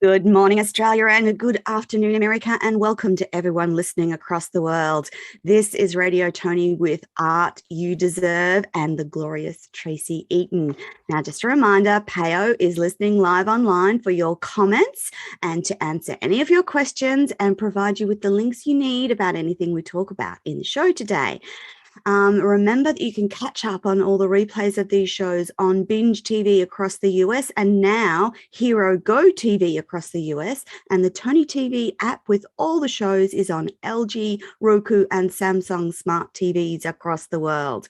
Good morning, Australia, and good afternoon, America, and welcome to everyone listening across the world. This is Radio Toni with Art You Deserve and the glorious Tracie Eaton. Now, just a reminder, Payo is listening live online for your comments and to answer any of your questions and provide you with the links you need about anything we talk about in the show today. Remember that you can catch up on all the replays of these shows on Binge TV across the US and now Hero Go TV across the US. And the Toni TV app with all the shows is on LG, Roku, and Samsung smart TVs across the world.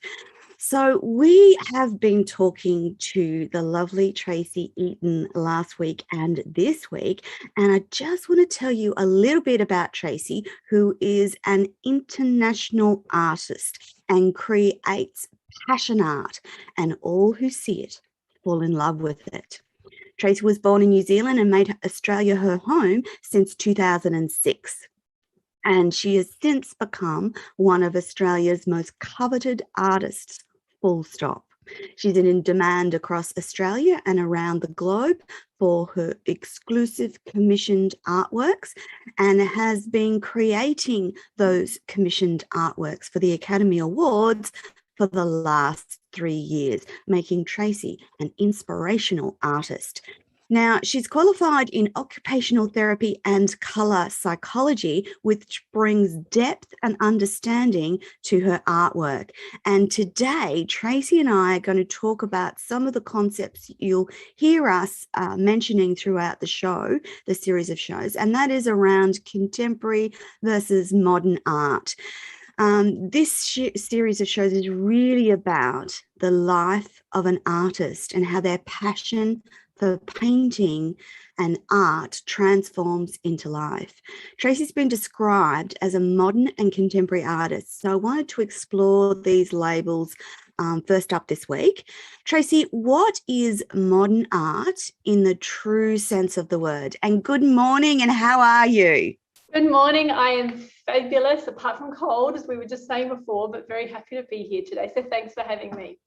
So we have been talking to the lovely Tracie Eaton last week and this week, and I just want to tell you a little bit about Tracie, who is an international artist and creates passion art, and all who see it fall in love with it. Tracie was born in New Zealand and made Australia her home since 2006. And she has since become one of Australia's most coveted artists, full stop. She's in demand across Australia and around the globe for her exclusive commissioned artworks and has been creating those commissioned artworks for the Academy Awards for the last 3 years, making Tracie an inspirational artist. Now, she's qualified in occupational therapy and colour psychology, which brings depth and understanding to her artwork. And today, Tracie and I are going to talk about some of the concepts you'll hear us mentioning throughout the show, the series of shows, and that is around contemporary versus modern art. This series of shows is really about the life of an artist and how their passion for painting and art transforms into life. Tracie's been described as a modern and contemporary artist, so I wanted to explore these labels first up this week. Tracie, what is modern art in the true sense of the word? And good morning, and how are you? Good morning. I am fabulous, apart from cold, as we were just saying before, but very happy to be here today. So thanks for having me.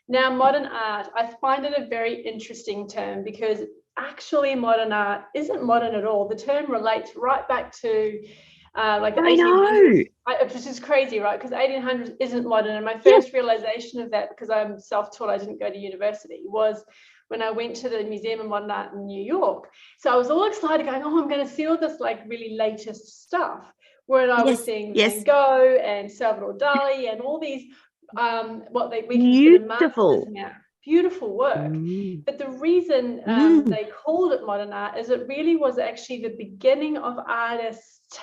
Now, modern art, I find it a very interesting term because actually modern art isn't modern at all. The term relates right back to like the 1800s, which is crazy, right? Because 1800s isn't modern. And my first realization of that, because I'm self-taught, I didn't go to university, was when I went to the Museum of Modern Art in New York. So I was all excited going, oh, I'm going to see all this like really latest stuff. Where I was seeing Van Gogh and Salvador Dali and all these what we consider masters now. Beautiful work. But the reason they called it modern art is it really was actually the beginning of artists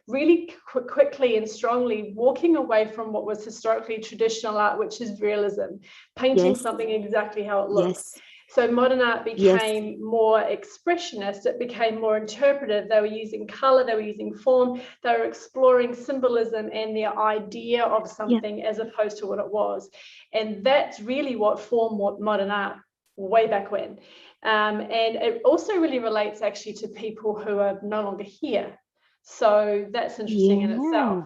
really quickly and strongly walking away from what was historically traditional art, which is realism, painting something exactly how it looks. So modern art became more expressionist, it became more interpretive. They were using color, they were using form, they were exploring symbolism and the idea of something as opposed to what it was. And that's really what formed modern art way back when. And it also really relates actually to people who are no longer here. So that's interesting in itself.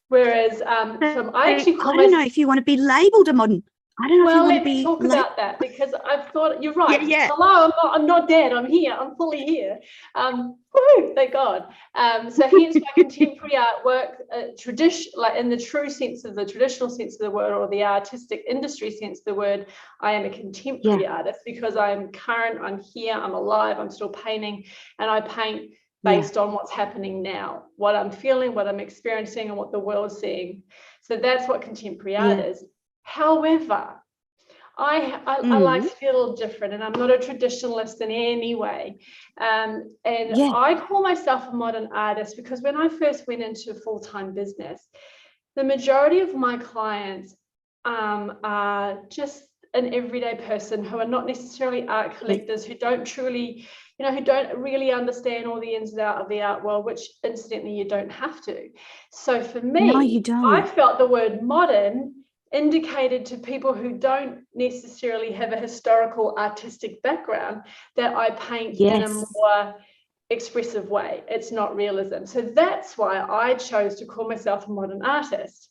Whereas I actually I don't know if you want to be labeled a modern. I don't know if you want to be. Well, let me talk about that because I've thought you're right. Hello, I'm not dead. I'm here. I'm fully here. Woohoo! Thank God. So hence my contemporary artwork, like in the true sense of the traditional sense of the word, or the artistic industry sense of the word, I am a contemporary artist because I'm current. I'm here. I'm alive. I'm still painting, and I paint based on what's happening now, what I'm feeling, what I'm experiencing, and what the world's seeing. So that's what contemporary art is. However, I like to feel a little different, and I'm not a traditionalist in any way. I call myself a modern artist because when I first went into full-time business, the majority of my clients are just an everyday person who are not necessarily art collectors, who don't truly, who don't really understand all the ins and outs of the art world, which incidentally you don't have to. So for me, I felt the word modern indicated to people who don't necessarily have a historical artistic background that I paint in a more expressive way. It's not realism. So that's why I chose to call myself a modern artist.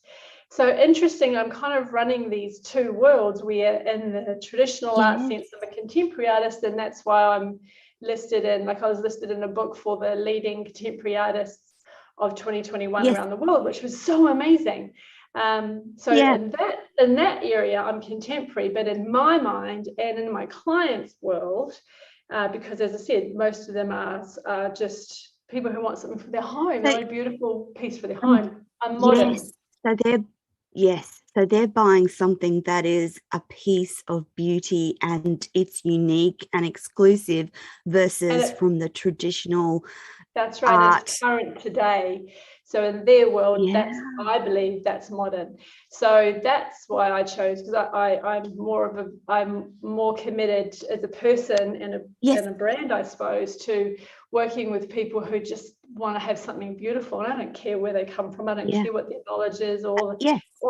So interesting, I'm kind of running these two worlds where in the traditional art sense I'm a contemporary artist, and that's why I'm listed in, like I was listed in a book for the leading contemporary artists of 2021 around the world, which was so amazing. So in that area, I'm contemporary, but in my mind and in my clients' world, because as I said, most of them are just people who want something for their home, they want a beautiful piece for their home. I'm modern. So they're buying something that is a piece of beauty and it's unique and exclusive versus from the traditional. That's right. Art. It's current today. So in their world, I believe that's modern. So that's why I chose, because I'm more committed as a person and a brand, I suppose, to working with people who just want to have something beautiful. And I don't care where they come from. I don't care what their knowledge is. All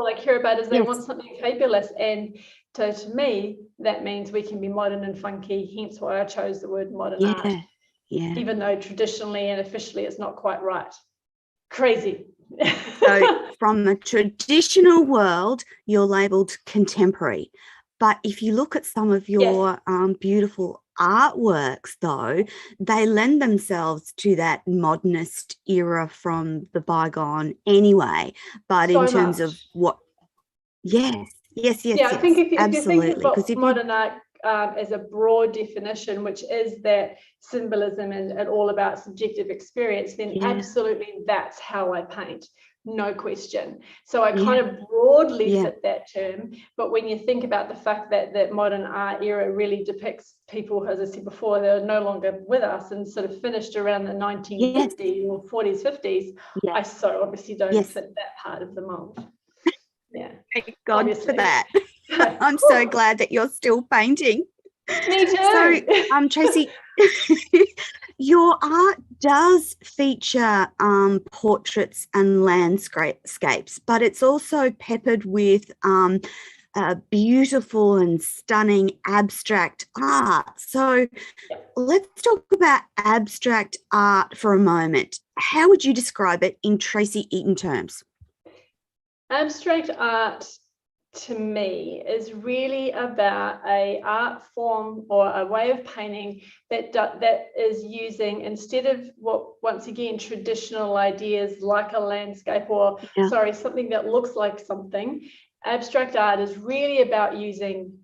I care about is they want something fabulous. And so to me, that means we can be modern and funky. Hence why I chose the word modern art. Even though traditionally and officially it's not quite right. Crazy. So from the traditional world, you're labelled contemporary. But if you look at some of your beautiful artworks, though, they lend themselves to that modernist era from the bygone anyway. But so in terms of what... I think if you think about modern art as a broad definition, which is that symbolism and all about subjective experience, then absolutely that's how I paint, no question. So I kind of broadly fit that term, but when you think about the fact that that modern art era really depicts people, as I said before, they're no longer with us and sort of finished around the 1950s or 40s, 50s, I so obviously don't fit that part of the mold. Thank God for that. I'm so glad that you're still painting. Me too. So, Tracie, your art does feature portraits and landscapes, but it's also peppered with beautiful and stunning abstract art. So let's talk about abstract art for a moment. How would you describe it in Tracie Eaton terms? Abstract art to me is really about a art form or a way of painting that is using, instead of once again traditional ideas like a landscape or something that looks like something. Abstract art is really about using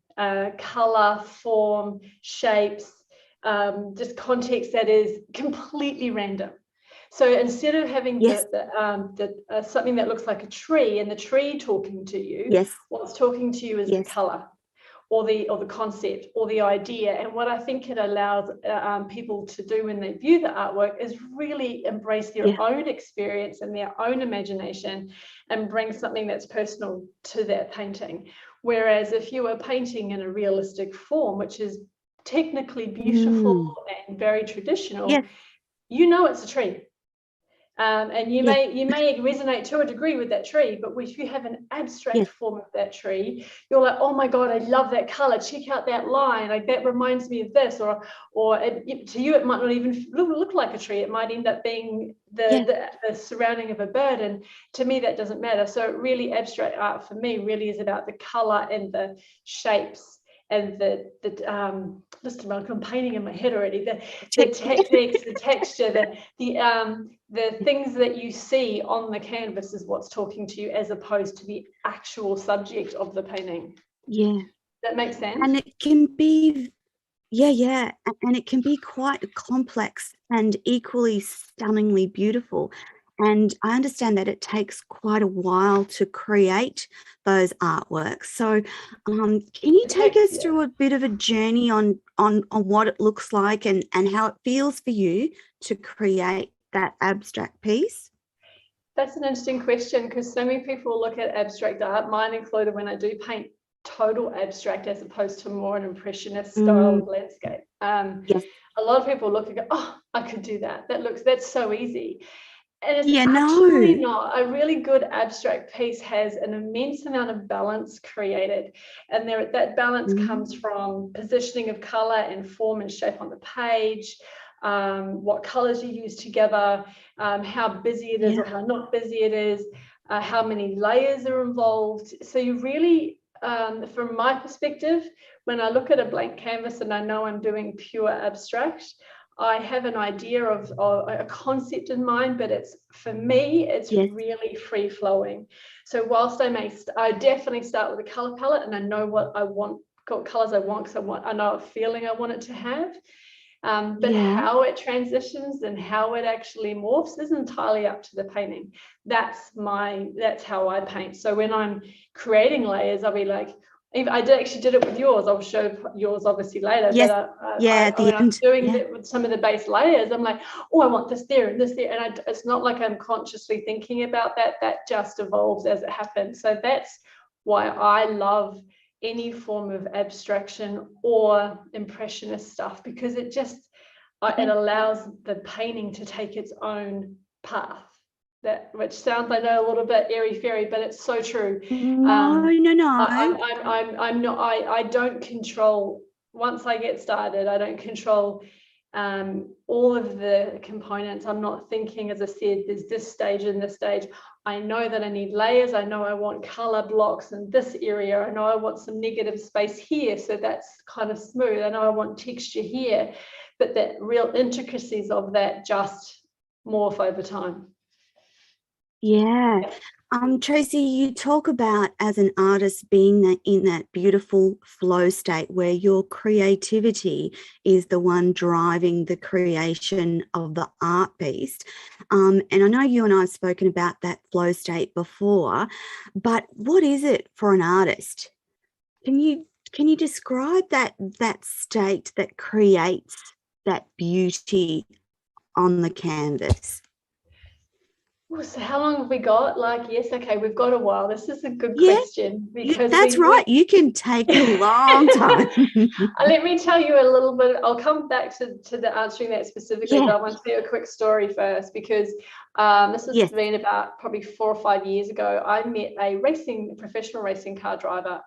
color, form, shapes, just context that is completely random. So instead of having something that looks like a tree and the tree talking to you, what's talking to you is the color or the concept or the idea. And what I think it allows people to do when they view the artwork is really embrace their own experience and their own imagination and bring something that's personal to that painting. Whereas if you are painting in a realistic form, which is technically beautiful and very traditional, you know it's a tree. And you may resonate to a degree with that tree, but if you have an abstract form of that tree, you're like, oh my God, I love that color. Check out that line. Like that reminds me of this. To you, it might not even look like a tree. It might end up being the surrounding of a bird. And to me, that doesn't matter. So really, abstract art for me really is about the color and the shapes and I'm painting in my head already. The techniques, the texture, the things that you see on the canvas is what's talking to you, as opposed to the actual subject of the painting. That makes sense. And it can be, and it can be quite complex and equally stunningly beautiful. And I understand that it takes quite a while to create those artworks. So can you take us through a bit of a journey on what it looks like and how it feels for you to create that abstract piece? That's an interesting question, because so many people look at abstract art, mine included, when I do paint total abstract as opposed to more an impressionist style of landscape. A lot of people look and go, oh, I could do that. That's so easy. And it's actually not. A really good abstract piece has an immense amount of balance created. And that balance comes from positioning of color and form and shape on the page, what colors you use together, how busy it is or how not busy it is, how many layers are involved. So you really, from my perspective, when I look at a blank canvas and I know I'm doing pure abstract, I have an idea of a concept in mind, but for me, it's really free flowing. So whilst I definitely start with a color palette, and I know what I want, what colors I want, because I know a feeling I want it to have. But how it transitions and how it actually morphs is entirely up to the painting. That's how I paint. So when I'm creating layers, I'll be like, I actually did it with yours. I'll show yours obviously later. Yes. But at the when end. I'm doing it with some of the base layers, I'm like, oh, I want this there and this there. And it's not like I'm consciously thinking about that. That just evolves as it happens. So that's why I love any form of abstraction or impressionist stuff, because it allows the painting to take its own path. Which sounds, I know, a little bit airy-fairy, but it's so true. No. I'm not. I don't control. Once I get started, I don't control all of the components. I'm not thinking, as I said, there's this stage and this stage. I know that I need layers. I know I want color blocks in this area. I know I want some negative space here, so that's kind of smooth. I know I want texture here, but the real intricacies of that just morph over time. Yeah. Tracie, you talk about as an artist being in that beautiful flow state where your creativity is the one driving the creation of the art piece. And I know you and I have spoken about that flow state before, but what is it for an artist? Can you describe that state that creates that beauty on the canvas? So how long have we got? Okay, we've got a while. This is a good question, because that's right. You can take a long time. Let me tell you a little bit. I'll come back to the answering that specifically, but I want to tell you a quick story first, because this has been about probably 4 or 5 years ago. I met a professional racing car driver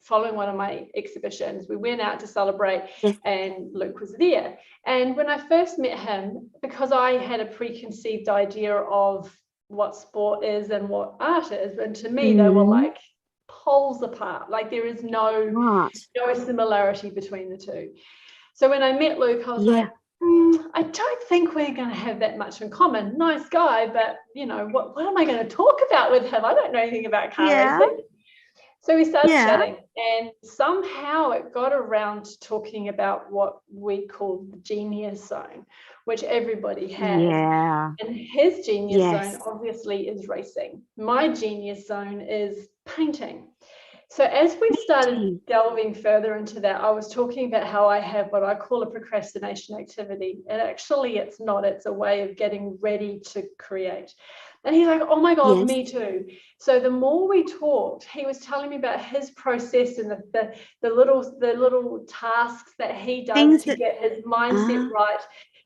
following one of my exhibitions. We went out to celebrate, and Luke was there. And when I first met him, because I had a preconceived idea of what sport is and what art is, and to me they were like poles apart. Like there is no similarity between the two. So when I met Luke, I was like, I don't think we're going to have that much in common. Nice guy, but what am I going to talk about with him? I don't know anything about car racing. So we started chatting, and somehow it got around to talking about what we call the genius zone, which everybody has. And his genius zone obviously is racing. My genius zone is painting. So as we started delving further into that, I was talking about how I have what I call a procrastination activity. And actually it's not, it's a way of getting ready to create. And he's like, oh my God, me too. So the more we talked, he was telling me about his process and the little tasks that he does to get his mindset right,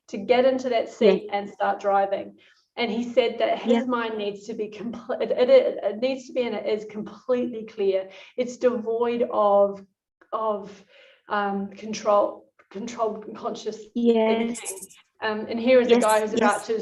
to get into that seat and start driving. And he said that his mind needs to be complete. It needs to be, and it is completely clear. It's devoid of controlled and conscious thinking. And here is a guy who's about to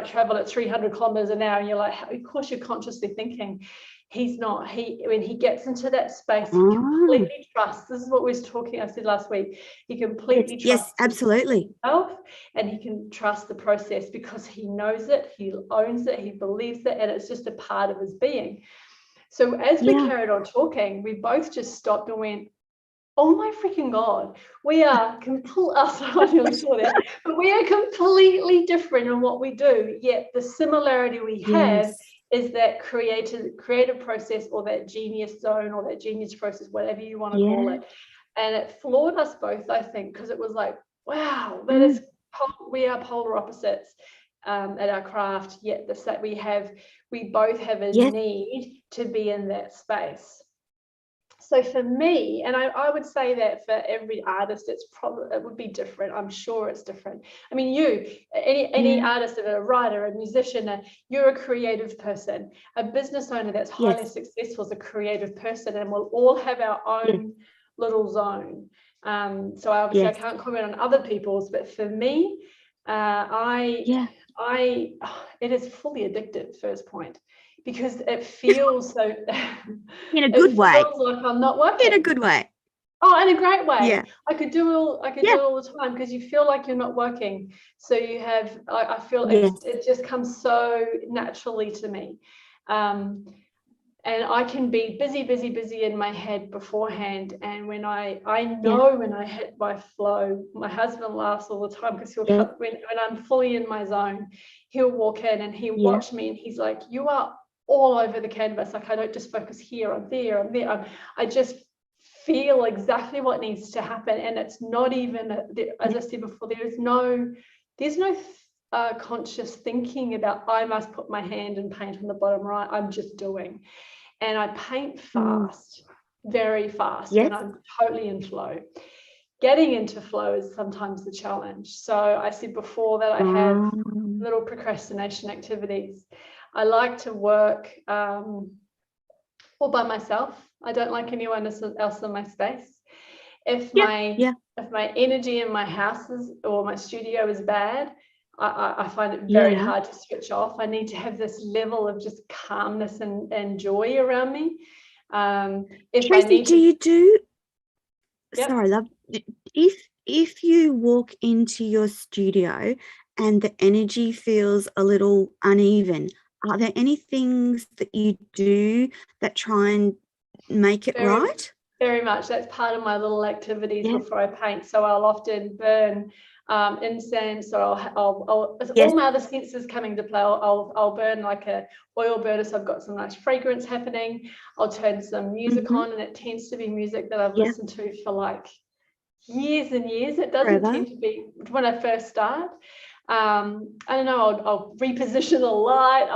travel at 300 kilometers an hour, and you're like, of course you're consciously thinking. He's not. When he gets into that space, he completely trusts. This is what we I said last week. He completely trusts himself, and he can trust the process because he knows it, he owns it, he believes it, and it's just a part of his being. So as we carried on talking, we both just stopped and went, oh my freaking God, we are but we are completely different in what we do, yet the similarity we have is that creative process, or that genius zone, or that genius process, whatever you want to call it. And it floored us both, I think, because it was like, wow, that is, we are polar opposites at our craft, yet we both have a need to be in that space. So for me, and I would say that for every artist, it would be different. I'm sure it's different. I mean, any artist, a writer, a musician, you're a creative person. A business owner that's highly successful is a creative person, and we'll all have our own little zone. So obviously I can't comment on other people's, but for me, it is fully addictive, first point. Because it feels so in a good way. Like I'm not working. In a good way. Oh, in a great way. Yeah. I could do it all the time, because you feel like you're not working. So you have, I feel it just comes so naturally to me. And I can be busy in my head beforehand. And when I know when I hit my flow, my husband laughs all the time, because he'll come when I'm fully in my zone, he'll walk in and he'll watch me, and he's like, you are all over the canvas. Like, I don't just focus here, I'm there. I just feel exactly what needs to happen. And it's not even, as I said before, there's no conscious thinking about, I must put my hand and paint on the bottom right. I'm just doing. And I paint fast, very fast, when I'm totally in flow. Getting into flow is sometimes the challenge. So I said before that I have little procrastination activities. I like to work all by myself. I don't like anyone else in my space. If my energy in my house or my studio is bad, I find it very hard to switch off. I need to have this level of just calmness and joy around me. Sorry, love. If you walk into your studio and the energy feels a little uneven, are there any things that you do that try and make it right? Very much. That's part of my little activities before I paint. So I'll often burn incense, or all my other senses coming to play. I'll burn like a oil burner, so I've got some nice fragrance happening. I'll turn some music on, and it tends to be music that I've listened to for like years and years. It doesn't tend to be when I first start. I don't know, I'll reposition the light.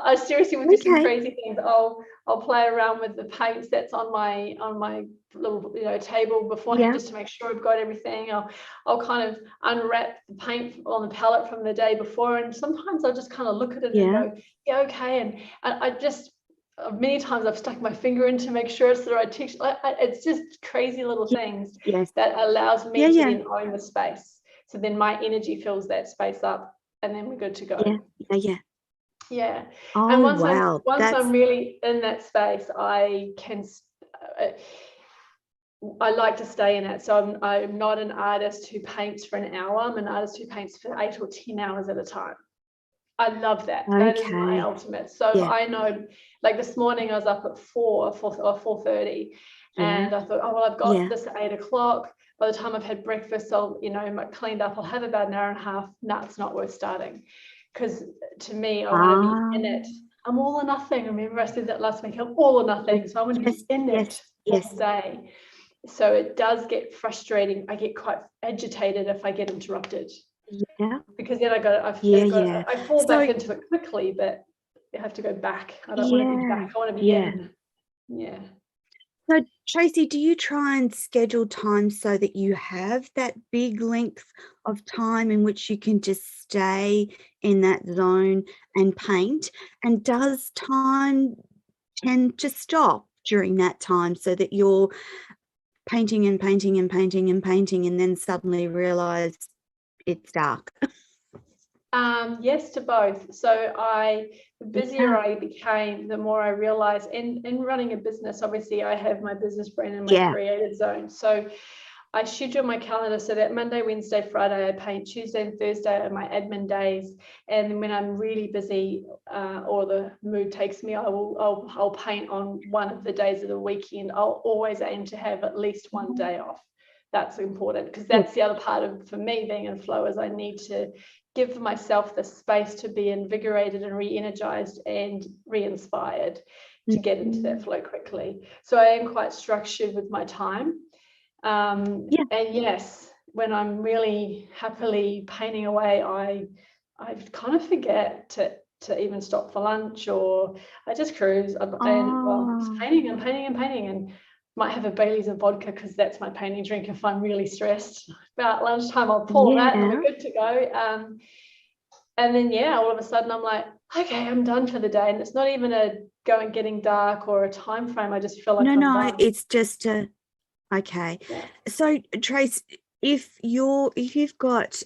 I seriously will do some crazy things. I'll play around with the paints that's on my little table beforehand, just to make sure I've got everything. I'll kind of unwrap the paint on the palette from the day before, and sometimes I'll just kind of look at it and go, okay. And I just, many times I've stuck my finger in to make sure it's the right texture. It's just crazy little things that allows me to then own the space. So then my energy fills that space up, and then we're good to go. Yeah. Oh, and once wow. I'm really in that space, I like to stay in it. So I'm not an artist who paints for an hour. I'm an artist who paints for 8 or 10 hours at a time. I love that. That is my ultimate. So I know, like this morning I was up at 4:30, and I thought, oh well, I've got this at 8 o'clock. By the time I've had breakfast, I'll cleaned up, I'll have about an hour and a half. No, it's not worth starting, because to me, I want to be in it. I'm all or nothing. Remember I said that last week, I'm all or nothing. So I want to be in it all day. So it does get frustrating. I get quite agitated if I get interrupted. Because then I fall back into it quickly, but you have to go back. I don't want to be back. I want to be in. So Tracie, do you try and schedule time so that you have that big length of time in which you can just stay in that zone and paint? And does time tend to stop during that time, so that you're painting and painting and painting and painting, and then suddenly realize it's dark? Yes to both. So the busier I became, the more I realized in running a business, obviously I have my business brain and my creative zone. So I schedule my calendar so that Monday, Wednesday, Friday I paint. Tuesday and Thursday are my admin days. And when I'm really busy or the mood takes me, I'll paint on one of the days of the weekend. I'll always aim to have at least one day off. That's important, because that's the other part of, for me, being in flow, is I need to give myself the space to be invigorated and re-energized and re-inspired to get into that flow quickly. So I am quite structured with my time. And yes, when I'm really happily painting away, I kind of forget to even stop for lunch, or I just cruise. I'm painting and might have a Baileys of vodka, because that's my painting drink if I'm really stressed. About lunchtime I'll pull that and we're good to go. And then all of a sudden I'm like, okay, I'm done for the day. And it's not even getting dark or a time frame. I just feel like I'm done. It's just So Trace, if you've got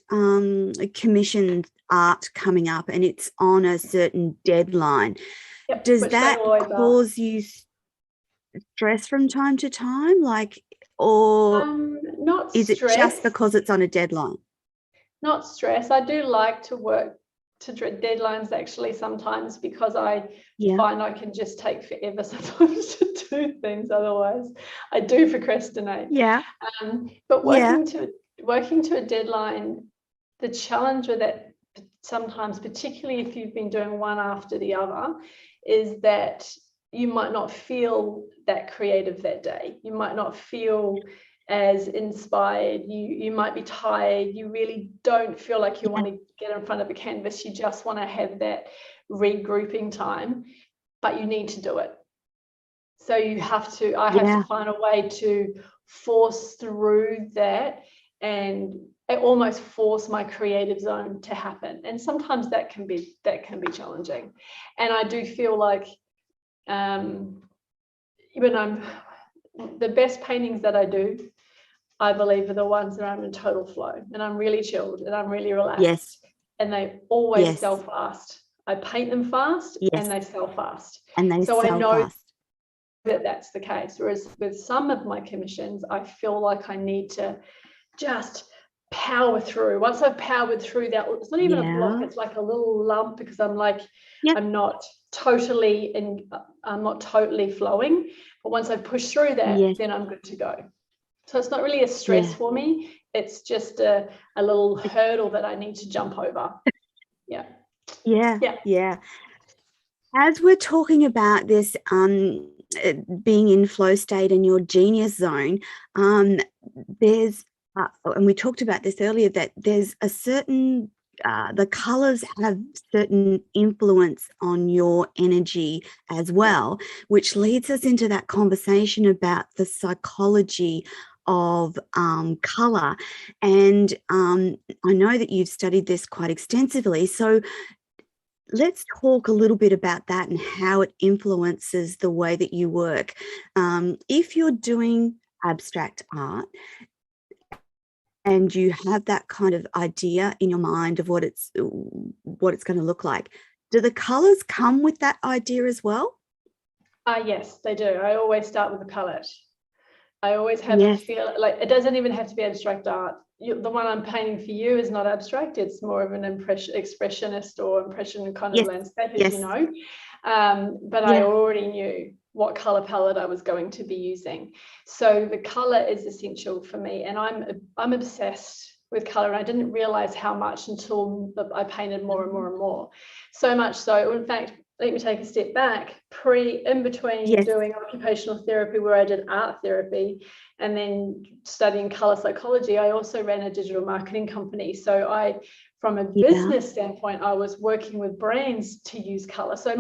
commissioned art coming up and it's on a certain deadline, does that cause you stress from time to time, like, or Not is it just stress. because it's on a deadline? Not stress. I do like to work to deadlines actually sometimes, because I find I can just take forever sometimes to do things. Otherwise, I do procrastinate. Yeah. But working to a deadline, the challenge with that sometimes, particularly if you've been doing one after the other, is that you might not feel that creative that day. You might not feel as inspired. You might be tired. You really don't feel like you want to get in front of a canvas. You just want to have that regrouping time, but you need to do it. So I have to find a way to force through that and almost force my creative zone to happen. And sometimes that can be challenging. And I do feel like the best paintings that I do, I believe, are the ones that I'm in total flow and I'm really chilled and I'm really relaxed. Yes. And they always sell fast. I paint them fast and they sell fast. And I know fast. That that's the case. Whereas with some of my commissions, I feel like I need to just power through. Once I've powered through that, it's not even a block, it's like a little lump, because I'm like, I'm not totally flowing. But once I've pushed through that, then I'm good to go. So it's not really a stress for me. It's just a little hurdle that I need to jump over. Yeah. As we're talking about this, being in flow state and your genius zone, there's, and we talked about this earlier, that there's a certain, the colors have certain influence on your energy as well, which leads us into that conversation about the psychology of color. And I know that you've studied this quite extensively. So let's talk a little bit about that and how it influences the way that you work. If you're doing abstract art and you have that kind of idea in your mind of what it's going to look like, do the colors come with that idea as well? Yes, they do. I always start with the palette. I always have a feel, like, it doesn't even have to be abstract art. The one I'm painting for you is not abstract. It's more of an expressionist or impression kind of landscape, as you know. But I already knew what color palette I was going to be using. So the color is essential for me, and I'm obsessed with color, and I didn't realize how much until I painted more and more and more. So much so, in fact, let me take a step back. In between doing occupational therapy, where I did art therapy, and then studying color psychology, I also ran a digital marketing company. So from a business standpoint, I was working with brands to use color. So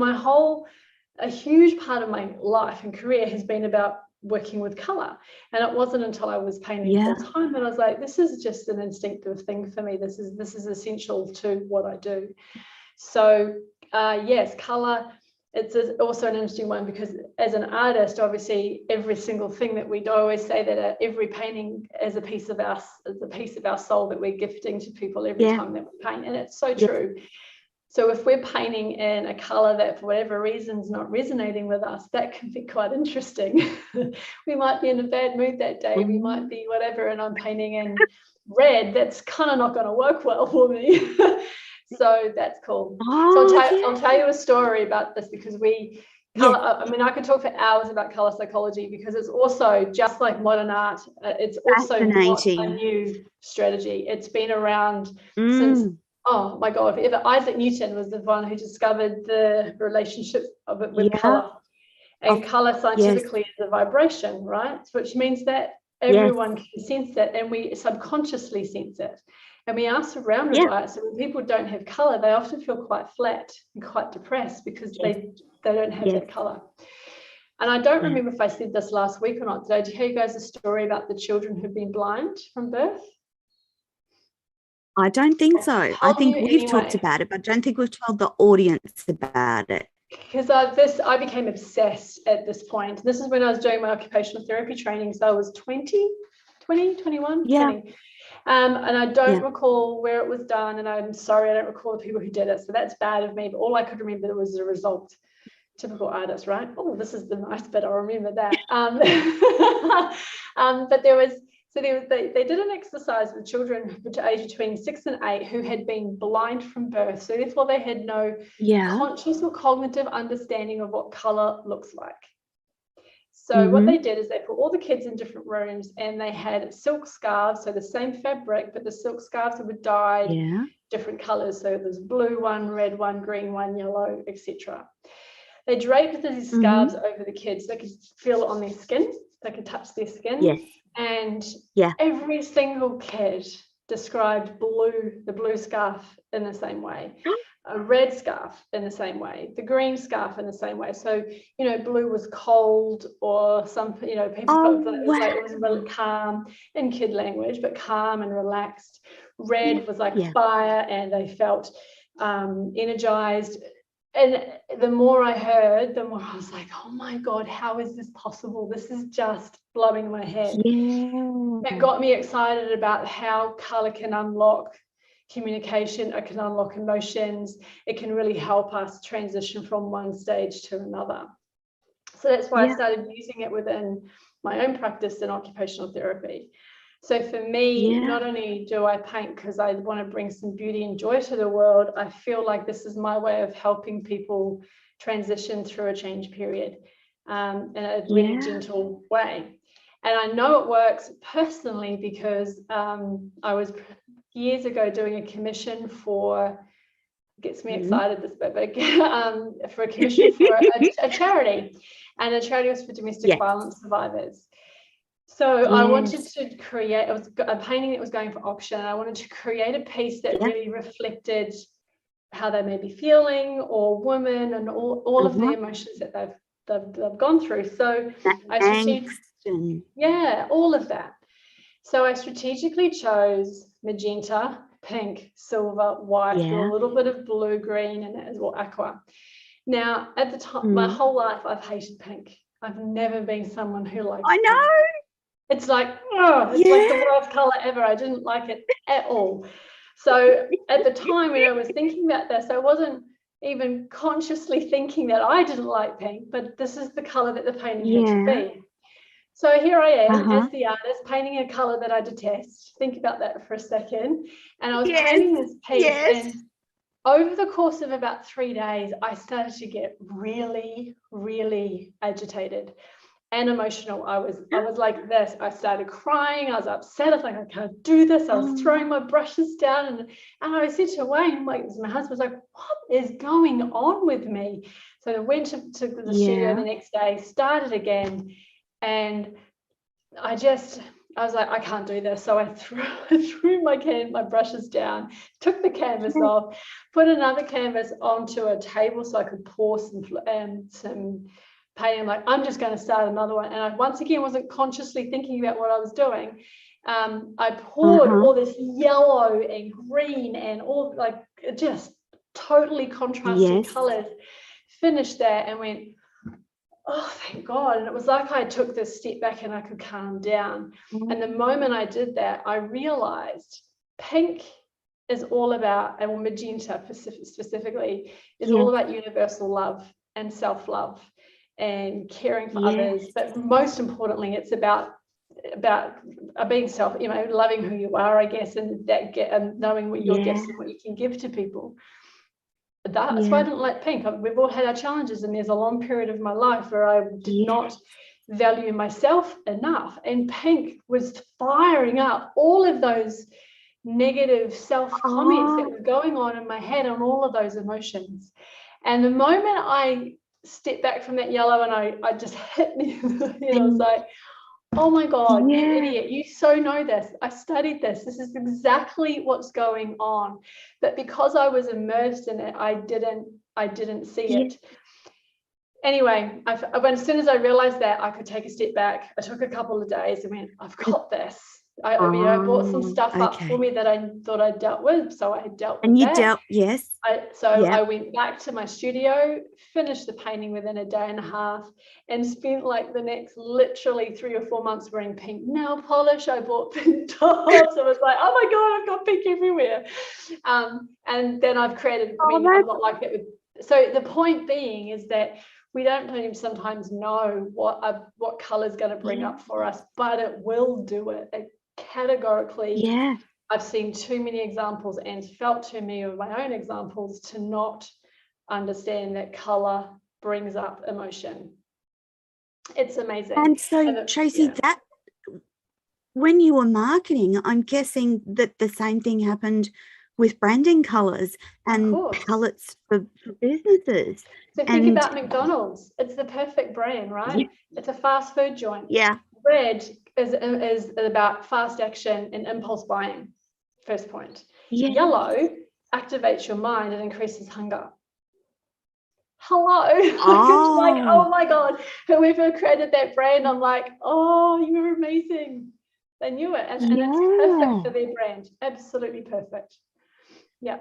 a huge part of my life and career has been about working with color. And it wasn't until I was painting full time that I was like, this is just an instinctive thing for me. This is essential to what I do. So yes, color, it's also an interesting one, because as an artist, obviously every single thing that we do, I always say that every painting is a piece of our soul that we're gifting to people every time that we paint. And it's so true. So if we're painting in a color that for whatever reason is not resonating with us, that can be quite interesting. We might be in a bad mood that day, we might be whatever, and I'm painting in red, that's kind of not going to work well for me. So that's cool. So I'll tell you a story about this, because I mean, I could talk for hours about color psychology, because it's also just like modern art. It's also not a new strategy. It's been around since, oh my God, Isaac Newton was the one who discovered the relationship of it with color. And color scientifically is a vibration, right? Which means that everyone can sense it, and we subconsciously sense it. And we are surrounded by it. So when people don't have color, they often feel quite flat and quite depressed, because they don't have that color. And I don't remember if I said this last week or not. Did I tell you guys a story about the children who've been blind from birth? I don't think so. I think we've talked about it, but I don't think we've told the audience about it. Because I became obsessed at this point. This is when I was doing my occupational therapy training. So I was 20, 21, 20. And I don't recall where it was done, and I'm sorry, I don't recall the people who did it. So that's bad of me. But all I could remember was the result. typical artist, right? Oh, this is the nice bit, I'll remember that. But they did an exercise with children aged between 6 and 8 who had been blind from birth. So therefore they had no conscious or cognitive understanding of what color looks like. So what they did is they put all the kids in different rooms, and they had silk scarves, so the same fabric, but the silk scarves were dyed different colors. So there's blue one, red one, green one, yellow, etc. They draped these scarves over the kids. They could feel it on their skin. They could touch their skin. Yes. And every single kid described the blue scarf in the same way, a red scarf in the same way, the green scarf in the same way. So, blue was cold, or some, people felt like it was really calm in kid language, but calm and relaxed. Red was like fire, and they felt energized. And the more I heard, the more I was like, oh my God, how is this possible? This is just blowing my head. It got me excited about how color can unlock communication, it can unlock emotions, it can really help us transition from one stage to another. So that's why I started using it within my own practice in occupational therapy. So for me, not only do I paint because I want to bring some beauty and joy to the world, I feel like this is my way of helping people transition through a change period in a really gentle way. And I know it works personally because I was years ago doing a commission for, gets me excited this bit, but for a commission for a charity. And the charity was for domestic violence survivors. So I wanted to create, it was a painting that was going for auction, and I wanted to create a piece that really reflected how they may be feeling, or women, and all of the emotions that they've gone through. So all of that. So I strategically chose magenta, pink, silver, white, with a little bit of blue, green, and as well aqua. Now, at the time, my whole life, I've hated pink. I've never been someone who likes pink. It's like, it's like the worst color ever. I didn't like it at all. So at the time when I was thinking about this, I wasn't even consciously thinking that I didn't like pink, but this is the color that the painting had to be. So here I am as the artist painting a color that I detest. Think about that for a second. And I was painting this piece, and over the course of about 3 days, I started to get really, really agitated and emotional. I was like this. I started crying. I was upset. I was like, I can't do this. I was throwing my brushes down, and I said to Wayne, my husband was like, what is going on with me? So I went to the studio the next day, started again, and I was like, I can't do this. So I threw my brushes down, took the canvas off, put another canvas onto a table so I could pour some painting. Like, I'm just going to start another one. And I once again wasn't consciously thinking about what I was doing. I poured all this yellow and green and all, like, just totally contrasting colors, finished that and went, oh, thank God. And it was like I took this step back and I could calm down. And the moment I did that, I realized pink is all about, and magenta specifically, is all about universal love and self-love and caring for others. But most importantly, it's about being self, loving who you are, I guess, and knowing what your gifts and what you can give to people. That's why I didn't like pink. We've all had our challenges, and there's a long period of my life where I did not value myself enough, and pink was firing up all of those negative self-comments that were going on in my head on all of those emotions. And the moment I stepped back from that yellow and I just hit me in the head, I was like, oh my God, you idiot, you so know this. I studied this. This is exactly what's going on. But because I was immersed in it, I didn't see it. Anyway, as soon as I realized that, I could take a step back. I took a couple of days and went, I've got this. I brought some stuff up for me that I thought I dealt with. So I had dealt with that. I went back to my studio, finished the painting within a day and a half, and spent like the next literally 3 or 4 months wearing pink nail polish. I bought pink tops. I was like, oh my God, I've got pink everywhere. And then I've created, I'm not like that with. So the point being is that We don't even sometimes know what color is going to bring up for us, but it will do it. It categorically. Yeah. I've seen too many examples and felt too many of my own examples to not understand that color brings up emotion. It's amazing. And so, Tracie, that when you were marketing, I'm guessing that the same thing happened with branding colors and palettes for businesses. So think about McDonald's. It's the perfect brand, right? Yeah. It's a fast food joint. Yeah. Red is about fast action and impulse buying. First point. Yeah. Yellow activates your mind and increases hunger. Hello. Oh. Like, oh my God, whoever created that brand, I'm like, oh, you were amazing. They knew it, and it's perfect for their brand. Absolutely perfect. Yeah.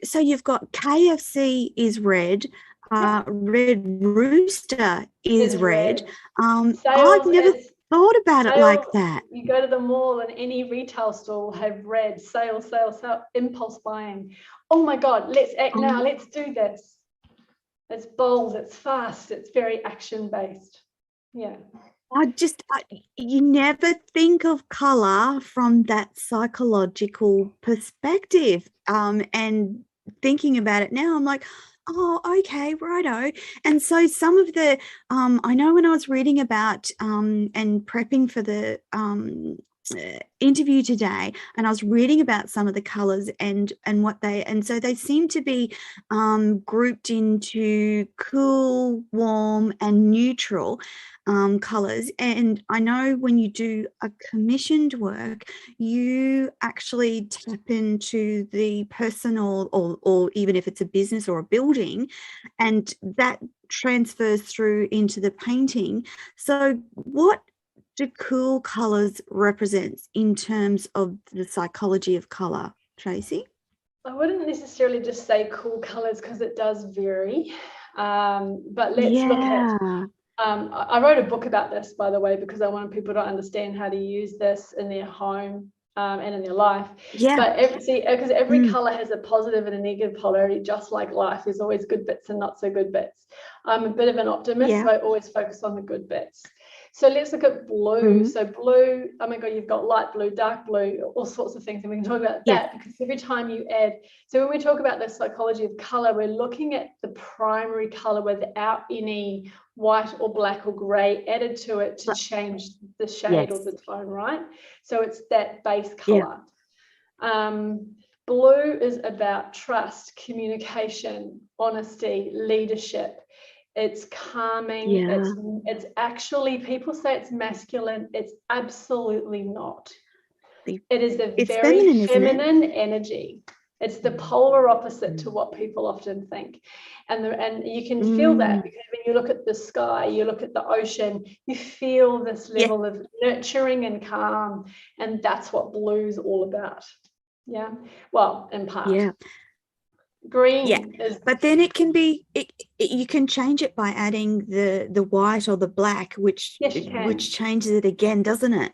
So you've got KFC is red, Red Rooster is red. I've never thought about it like that. You go to the mall and any retail store will have red. Sales, impulse buying. Oh my God, let's act now. Let's do this. It's bold, it's fast, it's very action-based. Yeah. You never think of color from that psychological perspective. And thinking about it now, I'm like, oh, okay, righto. And so some of the, I know when I was reading about and prepping for the interview today, and I was reading about some of the colors and so they seem to be grouped into cool, warm, and neutral colors. And I know when you do a commissioned work, you actually tap into the personal, or even if it's a business or a building, and that transfers through into the painting. So what do cool colors represent in terms of the psychology of color, Tracie? I wouldn't necessarily just say cool colors because it does vary. But let's look at, I wrote a book about this, by the way, because I wanted people to understand how to use this in their home and in their life. Yeah. But because every color has a positive and a negative polarity, just like life. There's always good bits and not so good bits. I'm a bit of an optimist, so I always focus on the good bits. So let's look at blue. So blue, oh my God, you've got light blue, dark blue, all sorts of things. And we can talk about that because every time you add, so when we talk about the psychology of color, we're looking at the primary color without any white or black or gray added to it to change the shade or the tone, right? So it's that base color. Blue is about trust, communication, honesty, leadership. It's calming. It's actually, people say it's masculine. It's absolutely not. It is a very feminine energy. It's the polar opposite to what people often think. And you can feel that because when you look at the sky, you look at the ocean, you feel this level of nurturing and calm. And that's what blue's all about. Yeah. Well, in part. Green is, but then it can be you can change it by adding the white or the black, which changes it again, doesn't it?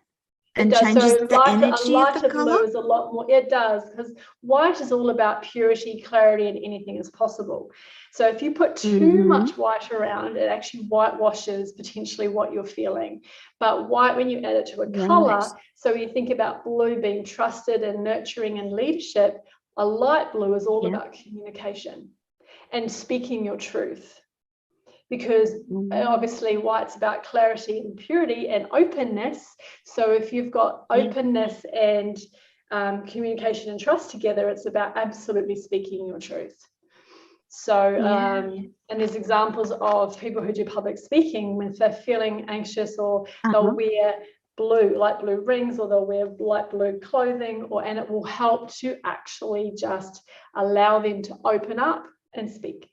And changes the energy of the color. Blue is a lot more. It does, because white is all about purity, clarity, and anything is possible. So if you put too much white around, it actually whitewashes potentially what you're feeling. But white, when you add it to a color, so you think about blue being trusted and nurturing and leadership. A light blue is all about communication and speaking your truth, because obviously white's about clarity and purity and openness. So if you've got openness and communication and trust together, it's about absolutely speaking your truth. So, and there's examples of people who do public speaking when they're feeling anxious, or they'll wear light blue rings, or they'll wear light blue clothing, and it will help to actually just allow them to open up and speak.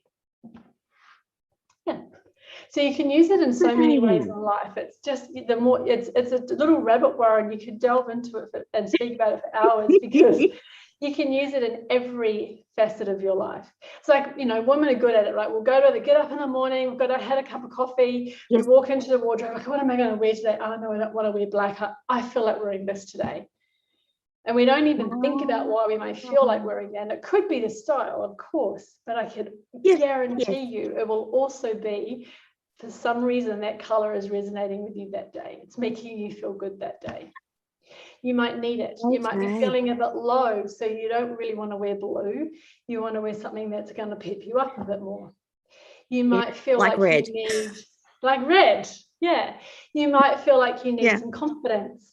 So you can use it in so many ways in life. It's just it's a little rabbit warren. You could delve into it and speak about it for hours, because you can use it in every facet of your life. It's like, women are good at it, right? We'll get up in the morning, we've got to have a cup of coffee, we walk into the wardrobe, like, what am I going to wear today? Oh no, I don't want to wear black. I feel like wearing this today. And we don't even think about why we may feel like wearing that. And it could be the style, of course, but I could guarantee you it will also be for some reason that color is resonating with you that day. It's making you feel good that day. You might need it. You might be feeling a bit low, so you don't really want to wear blue. You want to wear something that's going to pep you up a bit more. You might feel like red. you need, like red. Yeah. You might feel like you need some confidence.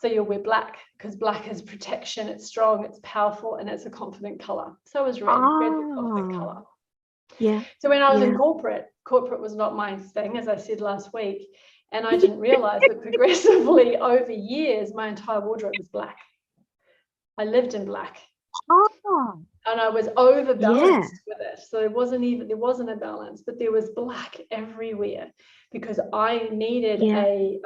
So you'll wear black, because black is protection, it's strong, it's powerful, and it's a confident color. So is red. Red's a confident color. Yeah. So when I was in corporate was not my thing, as I said last week. And I didn't realize that progressively over years, my entire wardrobe was black. I lived in black. And I was overbalanced with it. So there wasn't a balance, but there was black everywhere because I needed a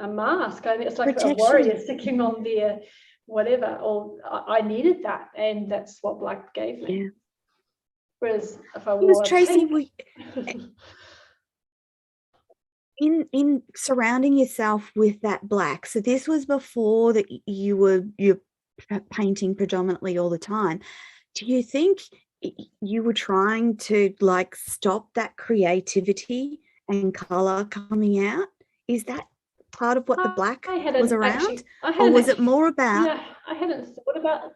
mask. I mean, it's like protection. A warrior sticking on their whatever, or I needed that. And that's what black gave me. Yeah. Whereas if I wore Tracie, in surrounding yourself with that black, so this was before that you're painting predominantly all the time. Do you think you were trying to like stop that creativity and color coming out? Is that part of what the black was around? Or was it more about? Yeah, I hadn't thought about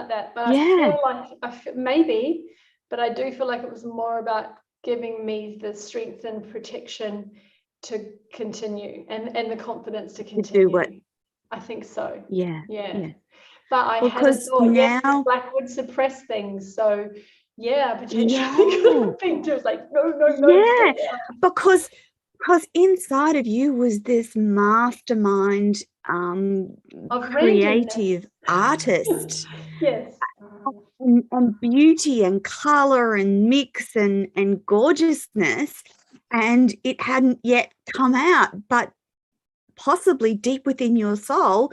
that. But I feel like maybe, but I do feel like it was more about giving me the strength and protection to continue and the confidence to continue. To do what? I think so. Yeah. But I hadn't thought, black would suppress things. So potentially could have been just like, no. Because inside of you was this mastermind creative artist. Yes. And beauty and color and mix and gorgeousness, and it hadn't yet come out, but possibly deep within your soul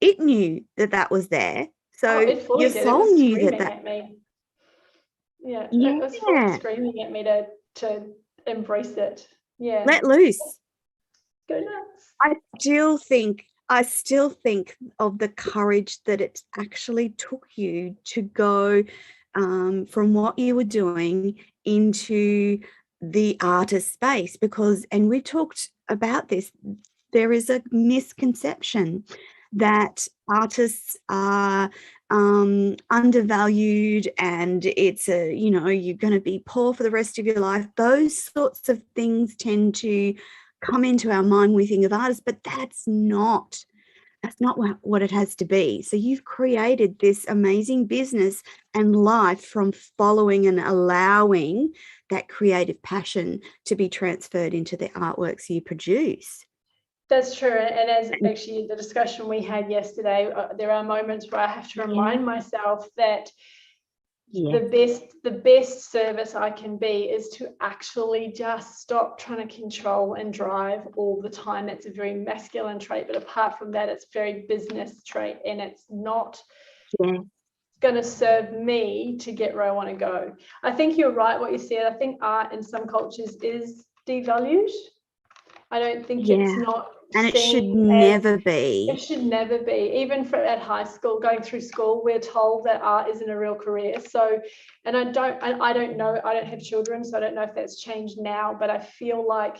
it knew that was there. So your soul knew that at me. It was fully screaming at me to embrace it. Let loose. Go nuts. I still think of the courage that it actually took you to go from what you were doing into the artist space, and we talked about this, there is a misconception that artists are undervalued and it's you're going to be poor for the rest of your life. Those sorts of things tend to come into our mind when we think of artists, but that's not what it has to be. So you've created this amazing business and life from following and allowing that creative passion to be transferred into the artworks you produce. That's true. And as actually the discussion we had yesterday, there are moments where I have to remind myself that the best service I can be is to actually just stop trying to control and drive all the time. That's a very masculine trait, but apart from that, it's a very business trait, and it's not going to serve me to get where I want to go. I think you're right what you said. I think art in some cultures is devalued. I don't think it's not. And it should never be. It should never be. Even at high school, going through school, we're told that art isn't a real career. So, and I don't know, I don't have children, so I don't know if that's changed now, but I feel like,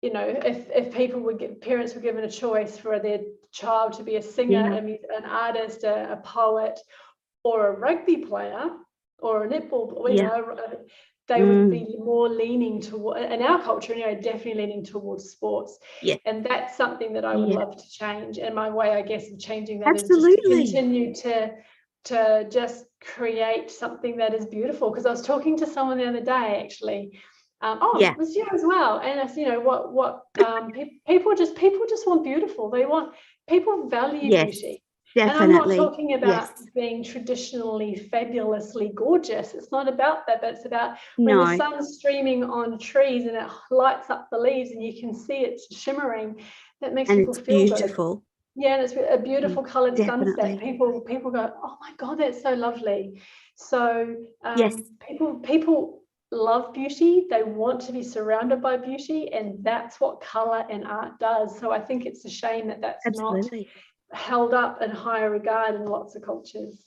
if parents were given a choice for their child to be a singer, an artist, a poet, or a rugby player, or a netball, they would be more leaning toward, in our culture, definitely leaning towards sports. Yeah. And that's something that I would love to change. And my way, I guess, of changing that is just to continue to just create something that is beautiful. Because I was talking to someone the other day, actually. It was you as well. And it's, people just want beautiful. People value beauty. Definitely. And I'm not talking about being traditionally fabulously gorgeous. It's not about that, but it's about when the sun's streaming on trees and it lights up the leaves and you can see it shimmering. That makes people feel beautiful. Good. Yeah, and it's a beautiful coloured sunset. People go, oh my God, that's so lovely. So people love beauty. They want to be surrounded by beauty, and that's what colour and art does. So I think it's a shame that that's not held up in higher regard in lots of cultures.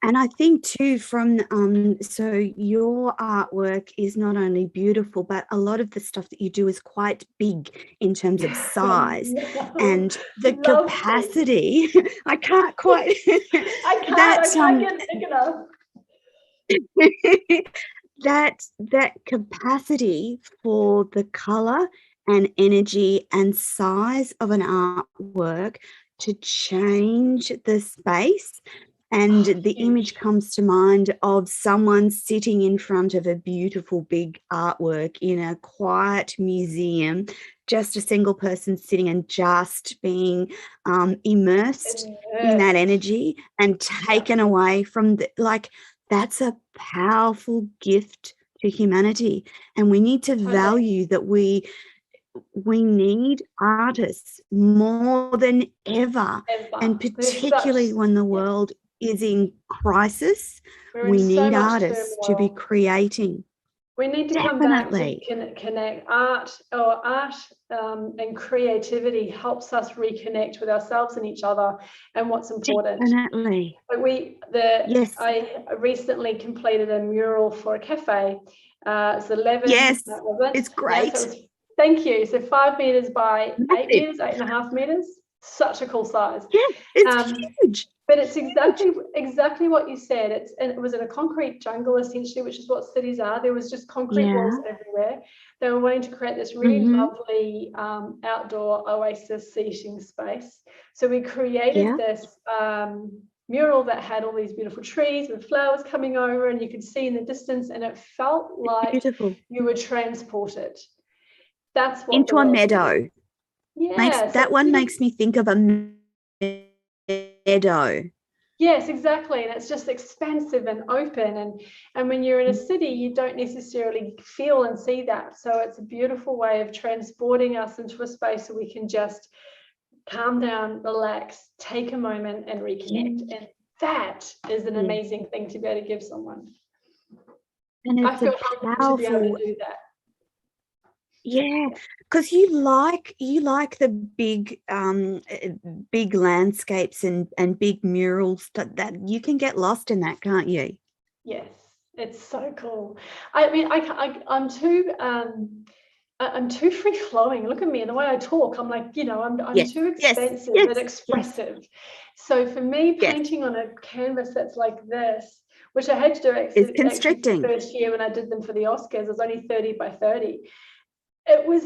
And I think too, so your artwork is not only beautiful, but a lot of the stuff that you do is quite big in terms of size and the capacity. I can't quite. I can't get it big enough. that capacity for the color and energy and size of an artwork to change the space. And the image comes to mind of someone sitting in front of a beautiful big artwork in a quiet museum, just a single person sitting and just being immersed in that energy and taken away from that's a powerful gift to humanity. And we need to value that we need artists more than ever. And particularly when the world is in crisis, we need artists to be creating. We need to come back to connect. Art and creativity helps us reconnect with ourselves and each other and what's important. Definitely. I recently completed a mural for a cafe. It's 11. Yes, it's great. Thank you. So 5 meters by 8 meters, 8.5 meters. Such a cool size. Yeah, it's huge. But it's exactly what you said. It was in a concrete jungle, essentially, which is what cities are. There was just concrete walls everywhere. They were wanting to create this really lovely outdoor oasis seating space. So we created this mural that had all these beautiful trees with flowers coming over, and you could see in the distance, and it felt like you were transported. That's what into a meadow. That one makes me think of a meadow. Yes, exactly. And it's just expansive and open. And when you're in a city, you don't necessarily feel and see that. So it's a beautiful way of transporting us into a space so we can just calm down, relax, take a moment and reconnect. And that is an amazing thing to be able to give someone. And it's I feel humbled to be able to do that. Yeah, because you like the big landscapes and big murals that you can get lost in that, can't you? Yes, it's so cool. I mean, I'm too free flowing. Look at me and the way I talk. I'm like, I'm too expensive and expressive. So for me, painting on a canvas that's like this, which I had to do actually the first year when I did them for the Oscars, it was only 30 by 30. It was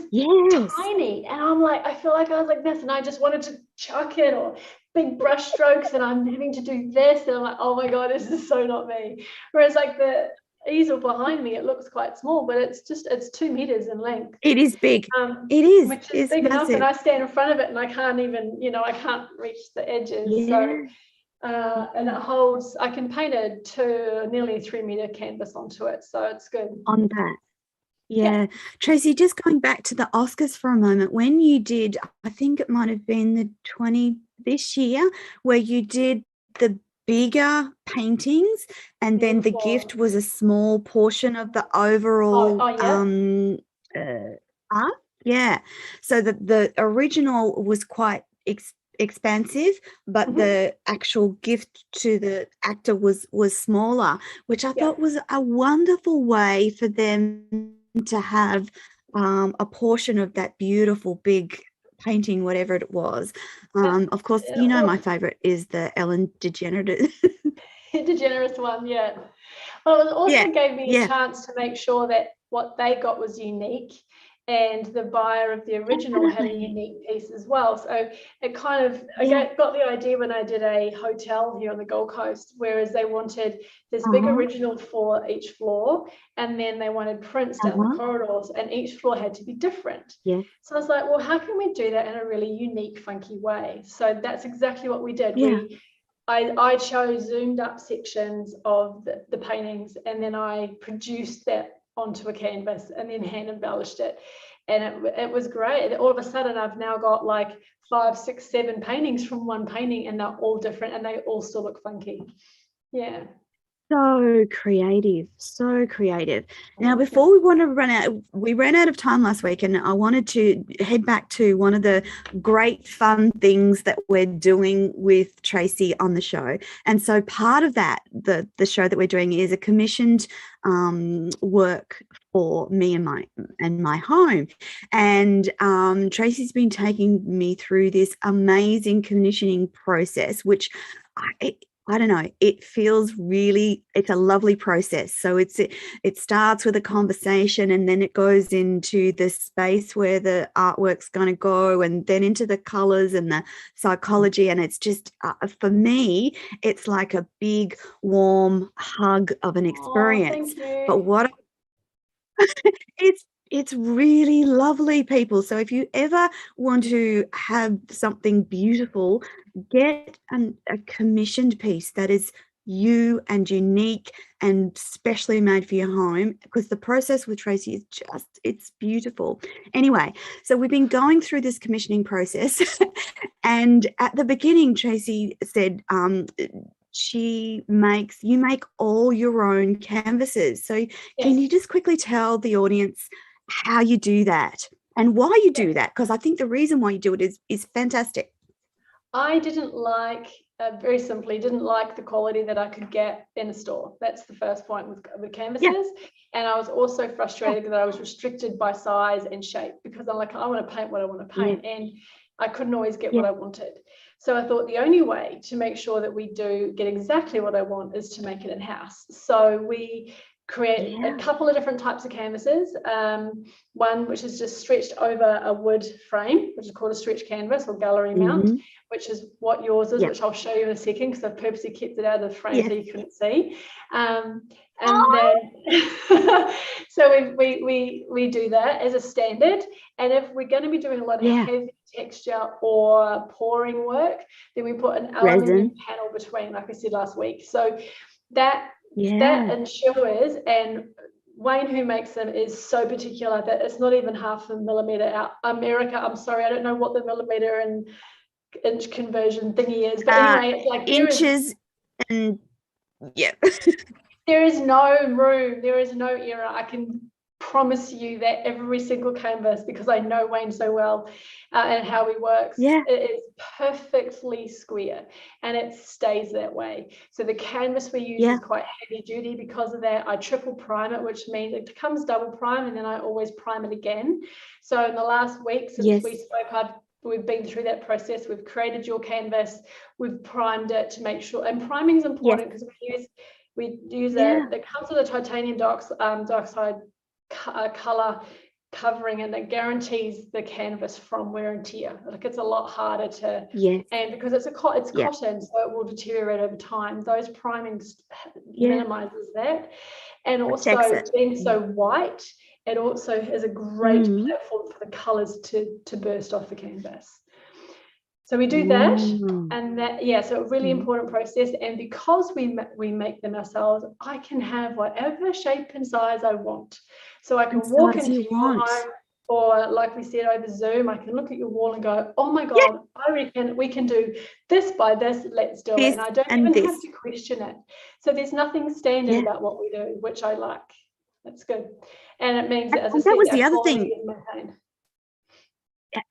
tiny, and I'm like, I feel like I was like this, and I just wanted to chuck it, or big brush strokes, and I'm having to do this, and I'm like, oh my god, this is so not me. Whereas like the easel behind me, it looks quite small, but it's 2 meters in length. It is big. It is. Which is big enough, and I stand in front of it, and I can't even, I can't reach the edges. So, and it holds. I can paint nearly 3 meter canvas onto it, so it's good. On that. Yeah. Tracie, just going back to the Oscars for a moment, when you did, I think it might have been the 20 this year, where you did the bigger paintings and then the gift was a small portion of the overall art. Yeah. So the original was quite expansive, but the actual gift to the actor was smaller, which I thought was a wonderful way for them to have a portion of that beautiful big painting, whatever it was. Of course, my favorite is the Ellen DeGeneres one. Well, it also gave me a chance to make sure that what they got was unique, and the buyer of the original had a unique piece as well. So it kind of, I got the idea when I did a hotel here on the Gold Coast, whereas they wanted this big original for each floor, and then they wanted prints down the corridors, and each floor had to be different. So I was like, well, how can we do that in a really unique, funky way? So that's exactly what we did. I chose zoomed up sections of the paintings, and then I produced that onto a canvas and then hand embellished it, and it was great. All of a sudden I've now got like 5, 6, 7 paintings from one painting, and they're all different and they all still look funky. So creative, so creative. Now, Thank you. before we ran out of time last week, and I wanted to head back to one of the great fun things that we're doing with Tracie on the show. And so part of that, the show that we're doing is a commissioned work for me and my home. And Tracie's been taking me through this amazing commissioning process, which I don't know, it feels really, it's a lovely process. So it starts with a conversation, and then it goes into the space where the artwork's going to go, and then into the colors and the psychology. And it's just, for me, it's like a big warm hug of an experience. Thank you. But what it's really lovely, people. So if you ever want to have something beautiful, get a commissioned piece that is you and unique and specially made for your home, because the process with Tracie is just, it's beautiful. Anyway, so we've been going through this commissioning process and at the beginning, Tracie said, you make all your own canvases. So can you just quickly tell the audience how you do that and why you do that? Because I think the reason why you do it is fantastic. I didn't like, very simply, didn't like the quality that I could get in a store. That's the first point with canvases. Yeah. And I was also frustrated that I was restricted by size and shape, because I'm like, I want to paint what I want to paint, and I couldn't always get what I wanted. So I thought the only way to make sure that we do get exactly what I want is to make it in-house. So we create a couple of different types of canvases. One which is just stretched over a wood frame, which is called a stretch canvas or gallery mount, which is what yours is, which I'll show you in a second, because I've purposely kept it out of the frame so you couldn't see. Then so we do that as a standard. And if we're going to be doing a lot of heavy texture or pouring work, then we put an aluminium panel between, like I said last week. So that ensures, and Wayne, who makes them, is so particular that it's not even half a millimeter out. America, I'm sorry, I don't know what the millimeter and inch conversion thingy is, but anyway, it's like inches and there is no room, there is no error. I can promise you that every single canvas, because I know Wayne so well and how he works, it is perfectly square, and it stays that way. So the canvas we use is quite heavy duty. Because of that, I triple prime it, which means it comes double prime, and then I always prime it again. So in the last week since we spoke, we've been through that process. We've created your canvas, we've primed it to make sure, and priming is important because we use it comes with a titanium dioxide color covering, and it guarantees the canvas from wear and tear. Like, it's a lot harder to and because it's cotton, so it will deteriorate over time. Those primings minimizes that. And also being so white, it also is a great platform for the colors to burst off the canvas. So we do that, and that, so a really important process. And because we make them ourselves, I can have whatever shape and size I want. So I can walk into your home, or like we said over Zoom, I can look at your wall and go, oh my God, I reckon we can do this by this, let's do it. And I don't even have to question it. So there's nothing standard about what we do, which I like. That's good. And it means that, as I said, that was the other thing.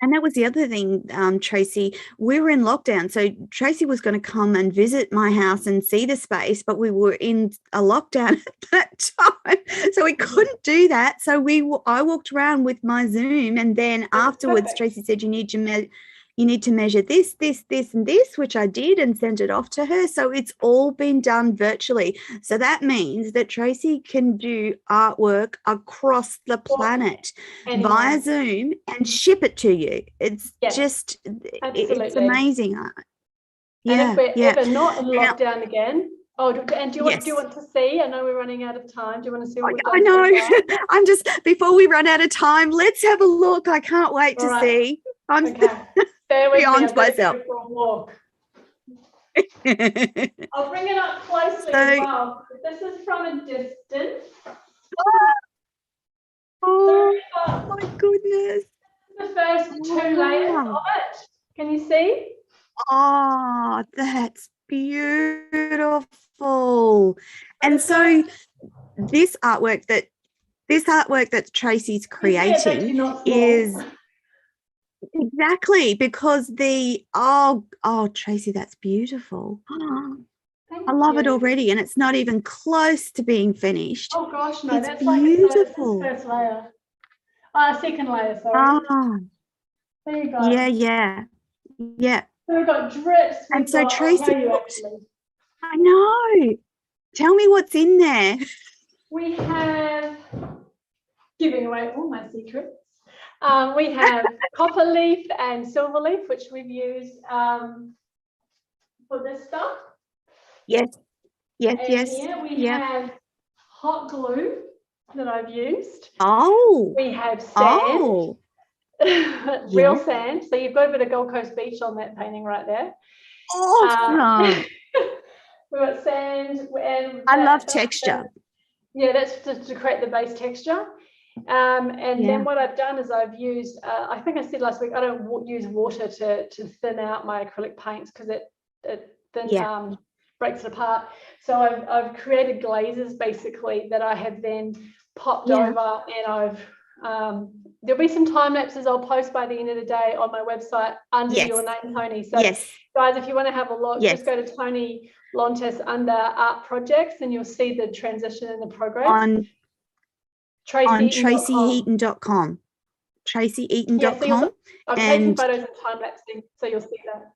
And that was the other thing, Tracie. We were in lockdown, so Tracie was going to come and visit my house and see the space, but we were in a lockdown at that time, so we couldn't do that. So I walked around with my Zoom, and then afterwards, Tracie said, you need to measure this, and this, which I did, and sent it off to her. So it's all been done virtually. So that means that Tracie can do artwork across the planet via Zoom and ship it to you. It's just, it's amazing. And if we're ever not in lockdown again, and do you want to see? I know we're running out of time. Do you want to see what we've done? I know. I'm just, before we run out of time, let's have a look. I can't wait to see. I'm beyond myself. I'll bring it up closely as well. This is from a distance. Oh my goodness. The first two layers of it. Can you see? Oh, that's beautiful. And so this artwork that Tracie's creating is exactly because Tracie, that's beautiful. I love it already, and it's not even close to being finished. Oh gosh, no, it's that's beautiful. Like it's first layer. Second layer, sorry. There you go. Yeah. So we've got drips. And so Tracie, I know. Tell me what's in there. We have, giving away all my secrets. We have copper leaf and silver leaf, which we've used for this stuff. Yes. Here we have hot glue that I've used. We have sand. Real sand. So you've got a bit of Gold Coast Beach on that painting right there. Awesome. We've got sand. And I love texture. That's to create the base texture. Then what I've done is I've used, I think I said last week, I don't use water to thin out my acrylic paints because it breaks it apart. So I've created glazes basically that I have then popped over, and I've there'll be some time lapses I'll post by the end of the day on my website under your name, Toni. So guys, if you want to have a look, just go to Toni Lontes under art projects and you'll see the transition and the progress. On TracieEaton.com. TracieEaton.com. I've taken photos and time lapsing, so you'll see that.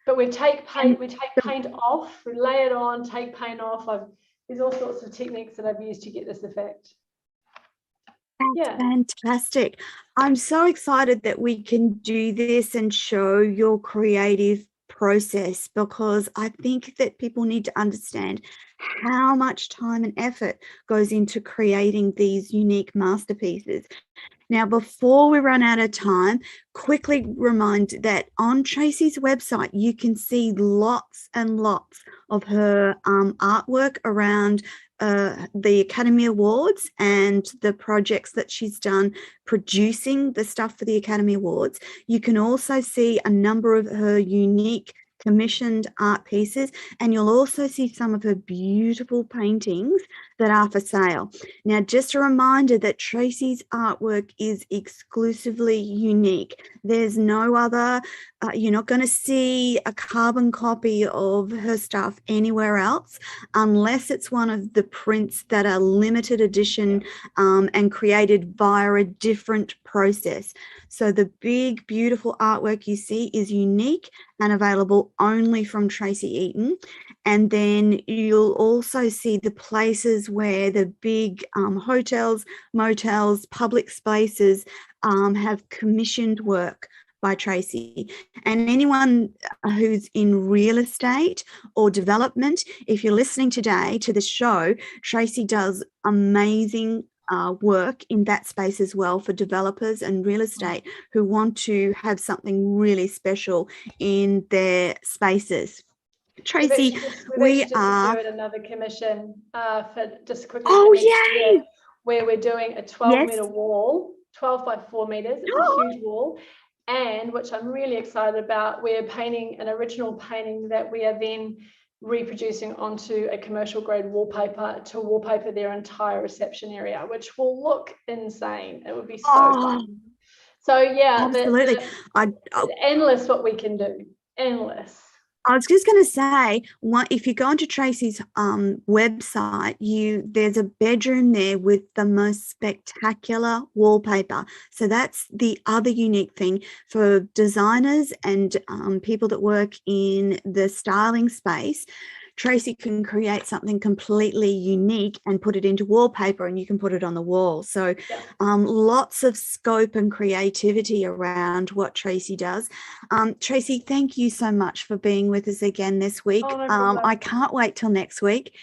But we take paint off, we lay it on, take paint off. There's all sorts of techniques that I've used to get this effect. That's fantastic. I'm so excited that we can do this and show your creative process, because I think that people need to understand how much time and effort goes into creating these unique masterpieces. Now, before we run out of time, quickly remind that on Tracie's website, you can see lots and lots of her artwork around the Academy Awards and the projects that she's done producing the stuff for the Academy Awards. You can also see a number of her unique commissioned art pieces, and you'll also see some of her beautiful paintings that are for sale. Now, just a reminder that Tracie's artwork is exclusively unique. There's no other, you're not going to see a carbon copy of her stuff anywhere else, unless it's one of the prints that are limited edition and created via a different process. So the big, beautiful artwork you see is unique and available only from Tracie Eaton. And then you'll also see the places where the big hotels, motels, public spaces have commissioned work by Tracie. And anyone who's in real estate or development, if you're listening today to the show, Tracie does amazing work in that space as well for developers and real estate who want to have something really special in their spaces. Tracie, we are doing another commission for just quickly. Where we're doing a 12-meter wall, 12 by 4 meters. It's a huge wall, and which I'm really excited about. We're painting an original painting that we are then reproducing onto a commercial grade wallpaper to wallpaper their entire reception area, which will look insane. It would be so fun. So absolutely, it's endless what we can do. Endless. I was just going to say, if you go onto Tracie's website, there's a bedroom there with the most spectacular wallpaper. So that's the other unique thing for designers and people that work in the styling space. Tracie can create something completely unique and put it into wallpaper, and you can put it on the wall. So lots of scope and creativity around what Tracie does. Tracie, thank you so much for being with us again this week. I can't wait till next week.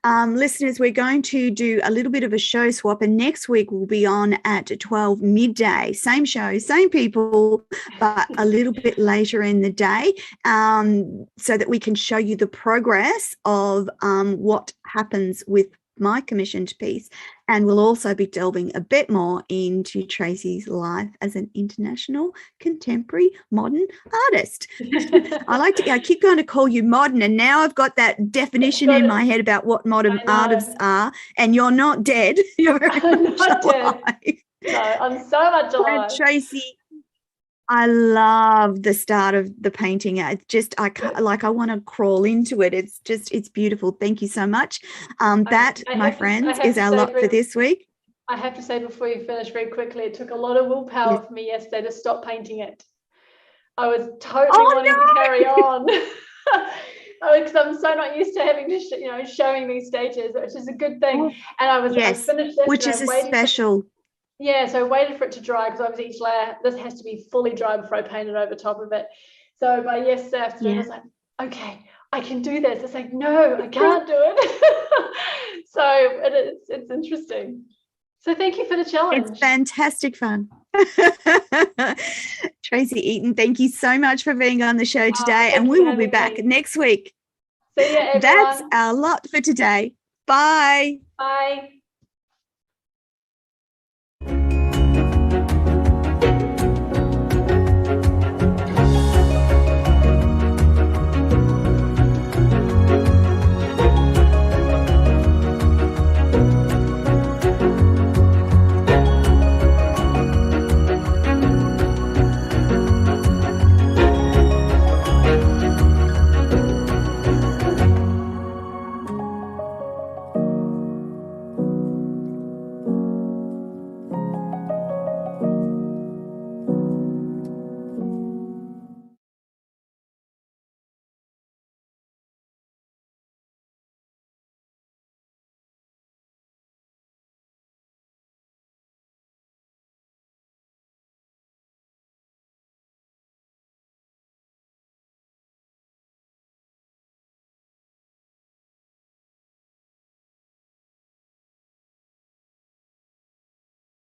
Listeners, we're going to do a little bit of a show swap, and next week we'll be on at 12 midday. Same show, same people, but a little bit later in the day, so that we can show you the progress of what happens with my commissioned piece, and we'll also be delving a bit more into Tracie's life as an international contemporary modern artist. I keep going to call you modern, and now I've got that definition in my head about what modern artists are, and you're not dead. You're very much alive. No, I'm so much alive. Tracie, I love the start of the painting. It's just, I want to crawl into it. It's beautiful. Thank you so much. My friends, is our lot for this week. I have to say before you finish very quickly, it took a lot of willpower for me yesterday to stop painting it. I was totally wanting to carry on. Because I'm so not used to having to, showing these stages, which is a good thing. And I finished this, which is a special. Yeah, so I waited for it to dry because obviously each layer, this has to be fully dry before I paint it over top of it. So by yesterday afternoon, I was like, okay, I can do this. It's like, no, I can't do it. So it's interesting. So thank you for the challenge. It's fantastic fun. Tracie Eaton, thank you so much for being on the show today, and we will be back next week. See ya, everyone. That's our lot for today. Bye. Bye.